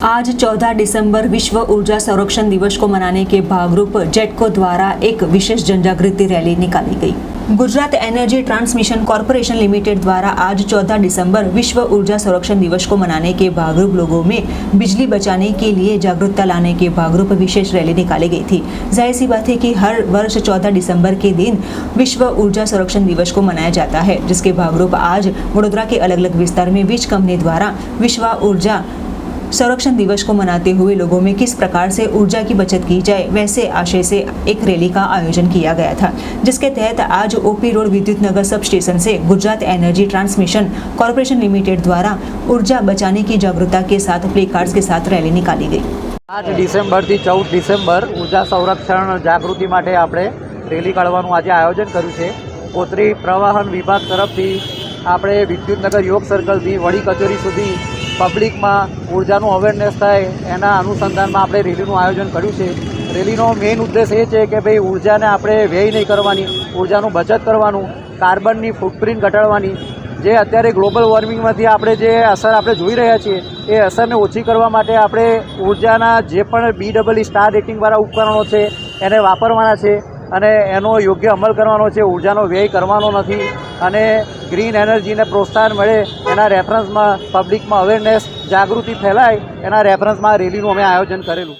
आज 14 दिसंबर विश्व ऊर्जा संरक्षण दिवस को मनाने के भागरूप जेटको द्वारा एक विशेष जनजागृति रैली निकाली गई। Gujarat energy transmission corporation limited द्वारा आज 14 दिसंबर विश्व ऊर्जा संरक्षण दिवस को मनाने के भागरूप लोगों में बिजली बचाने के लिए जागरूकता लाने के भागरूप विशेष रैली निकाली गई थी। जाहिर सी बात है कि हर वर्ष 14 दिसंबर के दिन विश्व ऊर्जा संरक्षण दिवस को मनाया जाता है, जिसके भागरूप आज वडोदरा के अलग अलग विस्तार में वीज कंपनी द्वारा विश्व ऊर्जा संरक्षण दिवस को मनाते हुए लोगों में किस प्रकार से ऊर्जा की बचत की जाए, वैसे आशय से एक रैली का आयोजन किया गया था, जिसके तहत आज ओपी रोड विद्युत नगर सब स्टेशन से Gujarat energy transmission corporation limited द्वारा ऊर्जा बचाने की जागरूकता के साथ प्ले कार्ड्स के साथ रैली निकाली गई। 8 डिसेम्बर થી 14 डिसेम्बर ऊर्जा संरक्षण जागृति માટે આપણે રેલી કાઢવાનું આજે આયોજન કર્યું છે। કોતરી પ્રવાહન વિભાગ તરફથી આપણે વિદ્યુતનગર યોગ સર્કલથી વડી કચેરી સુધી પબ્લિકમાં ઊર્જાનું અવેરનેસ થાય એના અનુસંધાનમાં આપણે રેલીનું આયોજન કર્યું છે। રેલીનો મેઇન ઉદ્દેશ એ છે કે ભાઈ ઊર્જાને આપણે વ્યય નહીં કરવાની, ઊર્જાનું બચત કરવાનું, કાર્બનની ફૂટપ્રિન્ટ ઘટાડવાની, જે અત્યારે ગ્લોબલ વોર્મિંગમાંથી આપણે જે અસર આપણે જોઈ રહ્યા છીએ એ અસરને ઓછી કરવા માટે આપણે ઊર્જાના જે પણ BEE સ્ટાર રેટિંગવાળા ઉપકરણો છે એને વાપરવાના છે અને એનો યોગ્ય અમલ કરવાનો છે। ઊર્જાનો વ્યય કરવાનો નથી અને ગ્રીન એનર્જીને પ્રોત્સાહન મળે એના રેફરન્સમાં પબ્લિકમાં અવેરનેસ જાગૃતિ ફેલાય એના રેફરન્સમાં રેલીનું અમે આયોજન કરેલું।